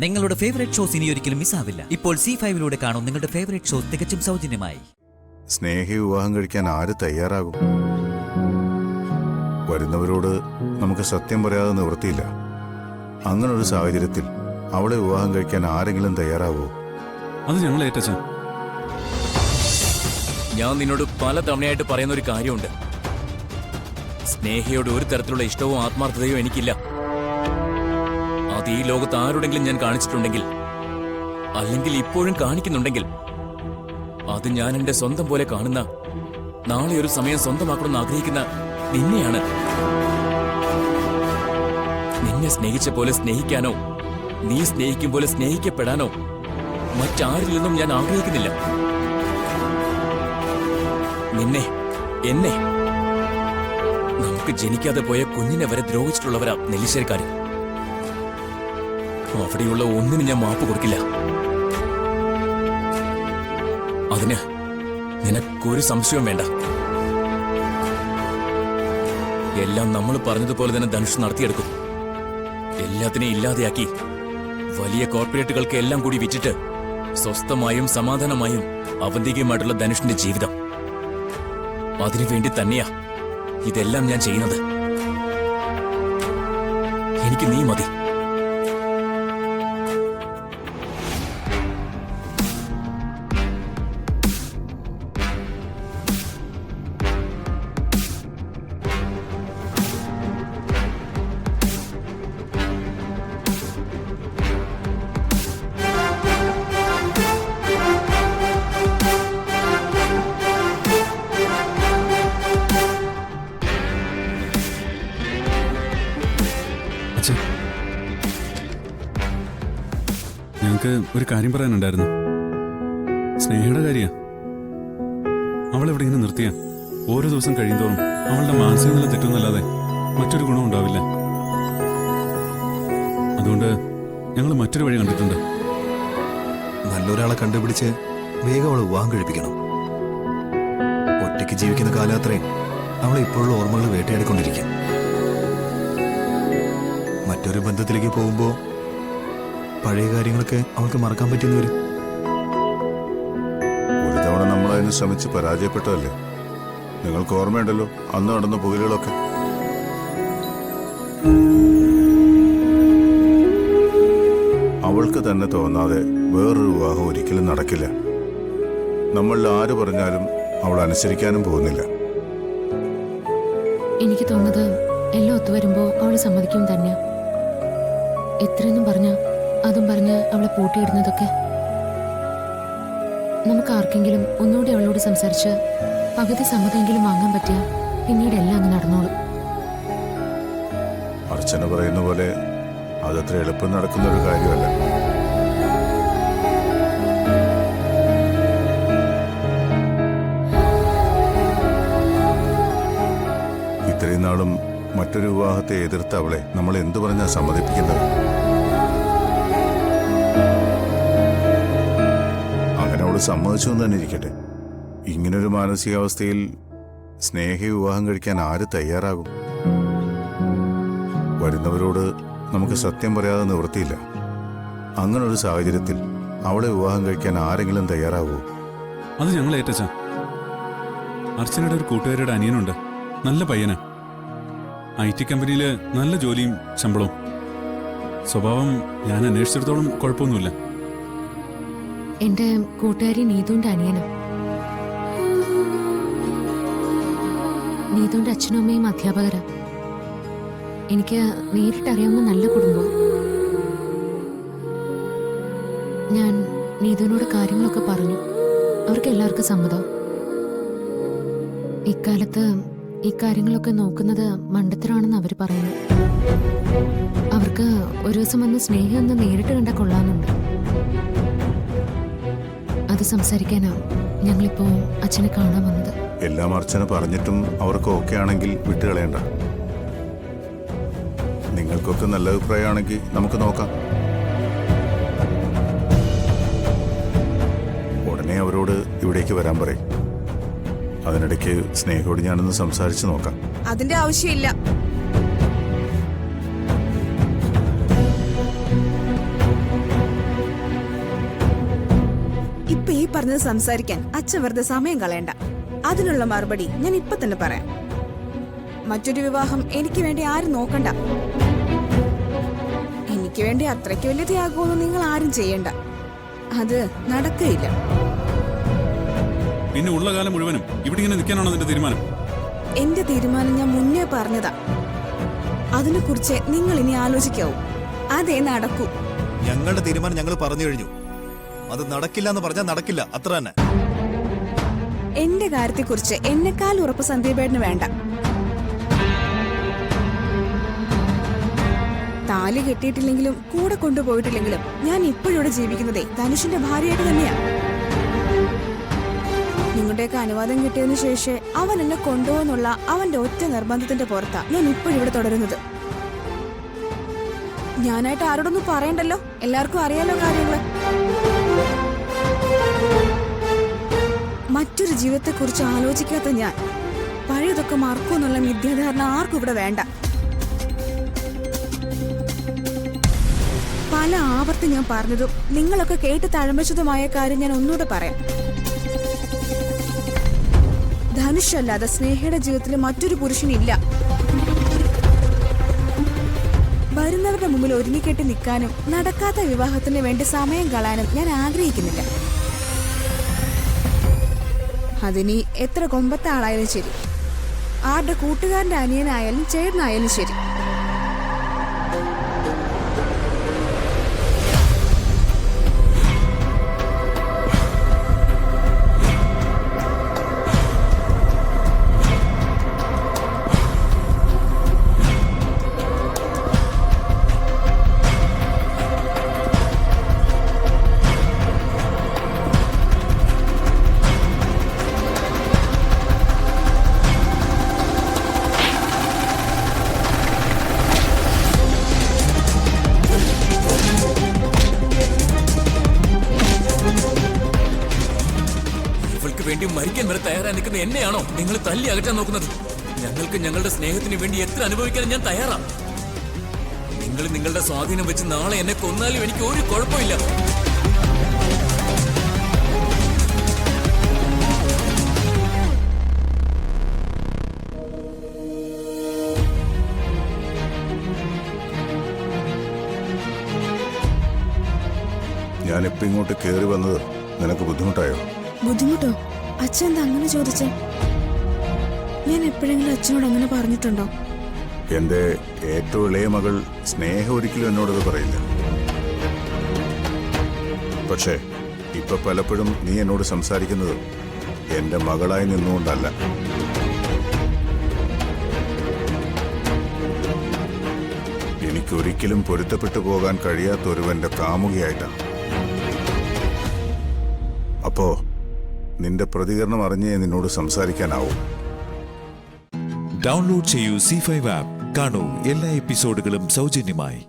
നിങ്ങളുടെ favourite shows ഇനി ഒരിക്കലും മിസ്സാവില്ല. ഇപ്പോൾ C5 കാണും നിങ്ങളുടെ ഫേവറേറ്റ് ഷോസ് തികച്ചും സൗജന്യമായി. സ്നേഹി വിവാഹം കഴിക്കാൻ ആര് തയ്യാറാകും? വരുന്നവരോട് നമുക്ക് സത്യം പറയാതെ നിവൃത്തിയില്ല. അങ്ങനൊരു സാഹചര്യത്തിൽ അവളെ വിവാഹം കഴിക്കാൻ ആരെങ്കിലും തയ്യാറാവോ? അത് ഞങ്ങൾ ഏറ്റച്ച. ഞാൻ നിന്നോട് പല തവണയായിട്ട് പറയുന്ന ഒരു കാര്യമുണ്ട്. സ്നേഹയോട് ഒരു തരത്തിലുള്ള ഇഷ്ടവും ആത്മാർത്ഥതയോ എനിക്കില്ല. അത് ഈ ലോകത്ത് ആരോടെങ്കിലും ഞാൻ കാണിച്ചിട്ടുണ്ടെങ്കിൽ, അല്ലെങ്കിൽ ഇപ്പോഴും കാണിക്കുന്നുണ്ടെങ്കിൽ, അത് ഞാൻ എന്റെ സ്വന്തം പോലെ കാണുന്ന, നാളെ ഒരു സമയം സ്വന്തമാക്കണമെന്ന് ആഗ്രഹിക്കുന്ന നിന്നെയാണ്. നിന്നെ സ്നേഹിച്ച പോലെ സ്നേഹിക്കാനോ നീ സ്നേഹിക്കും പോലെ സ്നേഹിക്കപ്പെടാനോ മറ്റാരിൽ നിന്നും ഞാൻ ആഗ്രഹിക്കുന്നില്ല. നിന്നെ, എന്നെ, നമുക്ക് ജനിക്കാതെ പോയ കുഞ്ഞിനെ വരെ ദ്രോഹിച്ചിട്ടുള്ളവരാ നെല്ലിശ്ശേരിക്കാര്. അവിടെയുള്ള ഒന്നിനും ഞാൻ മാപ്പ് കൊടുക്കില്ല. അതിന് നിനക്കൊരു സംശയവും വേണ്ട. എല്ലാം നമ്മൾ പറഞ്ഞതുപോലെ തന്നെ ധനുഷ് നടത്തിയെടുക്കും. എല്ലാത്തിനെയും ഇല്ലാതെയാക്കി വലിയ കോർപ്പറേറ്റുകൾക്ക് എല്ലാം കൂടി വിറ്റിട്ട് സ്വസ്ഥമായും സമാധാനമായും അവന്തികയുമായിട്ടുള്ള ധനുഷിന്റെ ജീവിതം. അതിനുവേണ്ടി തന്നെയാ ഇതെല്ലാം ഞാൻ ചെയ്യുന്നത്. എനിക്ക് നീ മതി. ഞങ്ങൾക്ക് ഒരു കാര്യം പറയാനുണ്ടായിരുന്നു. സ്നേഹയുടെ കാര്യ. അവളെവിടെ ഇങ്ങനെ നിർത്തിയ ഓരോ ദിവസം കഴിയുന്തോറും അവളുടെ മാനസിക നില തെറ്റുന്നല്ലാതെ മറ്റൊരു ഗുണം ഉണ്ടാവില്ല. അതുകൊണ്ട് ഞങ്ങൾ മറ്റൊരു വഴി കണ്ടിട്ടുണ്ട്. നല്ലൊരാളെ കണ്ടുപിടിച്ച് വേഗം അവളെ വിവാഹം കഴിപ്പിക്കണം. ഒറ്റയ്ക്ക് ജീവിക്കുന്ന കാലാത്രയും അവളെ ഇപ്പോഴുള്ള ഓർമ്മകൾ വേട്ടയാടിക്കൊണ്ടിരിക്കും. മറ്റൊരു ബന്ധത്തിലേക്ക് പോകുമ്പോൾ പഴയ കാര്യങ്ങളൊക്കെ അവൾക്ക് മറക്കാൻ പറ്റിയെന്ന് വരും. ഒരു തവണ നമ്മൾ അതിന് ശ്രമിച്ച് പരാജയപ്പെട്ടതല്ലേ? നിങ്ങൾക്ക് ഓർമ്മയുണ്ടല്ലോ അന്ന് നടന്ന പുകലുകളൊക്കെ. അവൾക്ക് തന്നെ തോന്നാതെ വേറൊരു വിവാഹം ഒരിക്കലും നടക്കില്ല. നമ്മളിൽ ആര് പറഞ്ഞാലും അവൾ അനുസരിക്കാനും പോകുന്നില്ല. എനിക്ക് തോന്നുന്നത് എല്ലാം ഒത്തുവരുമ്പോ അവള് സമ്മതിക്കും തന്നെ. എത്രയെന്നും പറഞ്ഞ അതും പറഞ്ഞ് അവളെ പൂട്ടിയിടുന്നതൊക്കെ നമുക്ക് ആർക്കെങ്കിലും ഒന്നുകൂടി അവളോട് സംസാരിച്ച് പകുതി സമ്മതമെങ്കിലും വാങ്ങാൻ പറ്റിയ പിന്നീട് എല്ലാം അങ്ങ് നടന്നോളും. അർച്ചന പറയുന്ന പോലെ അതത്ര എളുപ്പം നടക്കുന്ന ഒരു കാര്യമല്ല. ഇത്രയും നാളും മറ്റൊരു വിവാഹത്തെ എതിർത്ത അവളെ നമ്മൾ എന്തു പറഞ്ഞാ സമ്മതിപ്പിക്കുന്നത്? അങ്ങനെ അവള് സമ്മതിച്ചു എന്ന് തന്നെ ഇരിക്കട്ടെ. ഇങ്ങനൊരു മാനസികാവസ്ഥയിൽ സ്നേഹ വിവാഹം കഴിക്കാൻ ആര് തയ്യാറാകും? വരുന്നവരോട് നമുക്ക് സത്യം പറയാതെ നിവൃത്തിയില്ല. അങ്ങനൊരു സാഹചര്യത്തിൽ അവളെ വിവാഹം കഴിക്കാൻ ആരെങ്കിലും തയ്യാറാകുമോ? അത് ഞങ്ങൾ ഏറ്റച്ച. അർച്ചനയുടെ ഒരു കൂട്ടുകാരുടെ അനിയനുണ്ട്. നല്ല പയ്യനാ. IT കമ്പനിയില് നല്ല ജോലിയും ശമ്പളവും. സ്വഭാവം ഞാൻ അന്വേഷിച്ചിടത്തോളം കുഴപ്പമൊന്നുമില്ല. എന്റെ കൂട്ടുകാരി നീതുവിന്റെ അനിയനും. നീതുവിന്റെ അച്ഛനും അമ്മയും അധ്യാപകരാ. എനിക്ക് നേരിട്ടറിയാവുന്ന നല്ല കുടുംബം. ഞാൻ നീതുവിനോട് കാര്യങ്ങളൊക്കെ പറഞ്ഞു. അവർക്ക് എല്ലാവർക്കും സമ്മതം. ഇക്കാലത്ത് ഈ കാര്യങ്ങളൊക്കെ നോക്കുന്നത് മണ്ടത്തരമാണെന്ന് അവർ പറയുന്നു. അവർക്ക് ഒരു ദിവസം വന്ന് സ്നേഹം ഒന്ന് നേരിട്ട് കണ്ടാൽ കൊള്ളാമെന്നുണ്ട്. അത് സംസാരിക്കാനാ ഞങ്ങളിപ്പോ അച്ഛനെ കാണാൻ വന്നത്. എല്ലാം അർച്ചന പറഞ്ഞിട്ടും അവർക്ക് ഓക്കെ ആണെങ്കിൽ വിട്ടുകളയണ്ട. നിങ്ങൾക്കൊക്കെ നല്ല അഭിപ്രായമാണെങ്കിൽ നമുക്ക് നോക്കാം. ഉടനെ അവരോട് ഇവിടേക്ക് വരാൻ പറയും. അതിനിടയ്ക്ക് സ്നേഹയോട് ഞാനൊന്ന് സംസാരിച്ച് നോക്കാം. അതിന്റെ ആവശ്യമില്ല. പറഞ്ഞത് സംസാരിക്കാൻ അച്ഛൻ വെറുതെ സമയം കളയണ്ട. അതിനുള്ള മറുപടി ഞാൻ ഇപ്പൊ തന്നെ പറയാം. മറ്റൊരു വിവാഹം എനിക്ക് വേണ്ടി ആരും നോക്കണ്ട. എനിക്ക് വേണ്ടി അത്രയ്ക്ക് വലിയ ത്യാഗമൊന്നും നിങ്ങൾ ആരും ചെയ്യണ്ട. അത് നടക്കുകയില്ല. പിന്നെ ഉള്ള കാലം മുഴുവനും ഇവിടെ ഇങ്ങനെ നിൽക്കാനാണോ നിന്റെ തീരുമാനം? എന്റെ തീരുമാനം ഞാൻ മുന്നേ പറഞ്ഞതാ. അതിനെ കുറിച്ച് നിങ്ങൾ ഇനി ആലോചിക്കാവൂ. അതേ നടക്കൂ. ഞങ്ങളുടെ തീരുമാനം ഞങ്ങൾ പറഞ്ഞു കഴിഞ്ഞു. അത് നടക്കില്ല എന്ന് പറഞ്ഞാൽ നടക്കില്ല, അത്ര തന്നെ. എന്റെ കാര്യത്തെക്കുറിച്ച് എന്നെക്കാൾ ഉറപ്പ് സന്ദീപേട്ടന് വേണ്ട. താലി കെട്ടിയിട്ടില്ലെങ്കിലും കൂടെ കൊണ്ടുപോയിട്ടില്ലെങ്കിലും ഞാൻ ഇപ്പോഴിവിടെ ജീവിക്കുന്നതേ ധനുഷിന്റെ ഭാര്യയായിട്ട് തന്നെയാ. നിങ്ങളുടെയൊക്കെ അനുവാദം കിട്ടിയതിനു ശേഷം അവൻ എന്നെ കൊണ്ടുപോകുന്നുള്ള അവന്റെ ഒറ്റ നിർബന്ധത്തിന്റെ പുറത്താ ഞാൻ ഇപ്പോഴിവിടെ തുടരുന്നത്. ഞാനായിട്ട് ആരോടൊന്നും പറയണ്ടല്ലോ, എല്ലാവർക്കും അറിയാലോ കാര്യങ്ങള്. മറ്റൊരു ജീവിതത്തെക്കുറിച്ച് ആലോചിക്കാത്ത ഞാൻ പഴയതൊക്കെ മറക്കുമെന്നുള്ള മിഥ്യാധാരണ ആർക്കും ഇവിടെ വേണ്ട. പല ആവർത്തി ഞാൻ പറഞ്ഞതും നിങ്ങളൊക്കെ കേട്ട് തഴമ്പച്ചതുമായ കാര്യം ഞാൻ ഒന്നുകൂടെ പറയാം. ധനുഷ് അല്ലാതെ സ്നേഹയുടെ ജീവിതത്തിൽ മറ്റൊരു പുരുഷനില്ല. വരുന്നവരുടെ മുമ്പിൽ ഒരുങ്ങിക്കെട്ടി നിൽക്കാനും നടക്കാത്ത വിവാഹത്തിന് വേണ്ടി സമയം കളയാനും ഞാൻ ആഗ്രഹിക്കുന്നില്ല. അതിനി എത്ര കൊമ്പത്തെ ആളായാലും ശരി, ആരുടെ കൂട്ടുകാരന്റെ അനിയനായാലും ചേട്ടനായാലും ശരി. വേണ്ടി മരിക്കാൻ വരെ തയ്യാറായി നിൽക്കുന്ന എന്നെയാണോ നിങ്ങൾ തല്ലി അകറ്റാൻ നോക്കുന്നത്? ഞങ്ങൾക്ക് ഞങ്ങളുടെ സ്നേഹത്തിന് വേണ്ടി എത്ര അനുഭവിക്കാൻ ഞാൻ തയ്യാറാണ്. നിങ്ങൾ നിങ്ങളുടെ സ്വാധീനം വെച്ച് നാളെ എന്നെ കൊന്നാലും എനിക്ക് ഒരു കുഴപ്പമില്ല. ഞാനിപ്പോ ഇങ്ങോട്ട് കയറി വന്നത് നിനക്ക് ബുദ്ധിമുട്ടായോ? ബുദ്ധിമുട്ടോ? അച്ഛൻ എന്താ അങ്ങനെ ചോദിച്ചേ? ഞാൻ എപ്പോഴെങ്കിലും അച്ഛനോട് അങ്ങനെ പറഞ്ഞിട്ടുണ്ടോ? എന്റെ ഏറ്റവും ഇളയ മകൾ സ്നേഹ ഒരിക്കലും എന്നോടത് പറയില്ല. പക്ഷേ ഇപ്പൊ പലപ്പോഴും നീ എന്നോട് സംസാരിക്കുന്നത് എന്റെ മകളായി നിന്നുകൊണ്ടല്ല. എനിക്കൊരിക്കലും പൊരുത്തപ്പെട്ടു പോകാൻ കഴിയാത്ത ഒരുവന്റെ കാമുകിയായിട്ടാണ്. അപ്പോ നിന്റെ പ്രതികരണം അറിഞ്ഞേ നിന്നോട് സംസാരിക്കാനാവും. ഡൗൺലോഡ് ചെയ്യൂ C5 ആപ്പ്. കാണൂ എല്ലാ എപ്പിസോഡുകളും സൗജന്യമായി.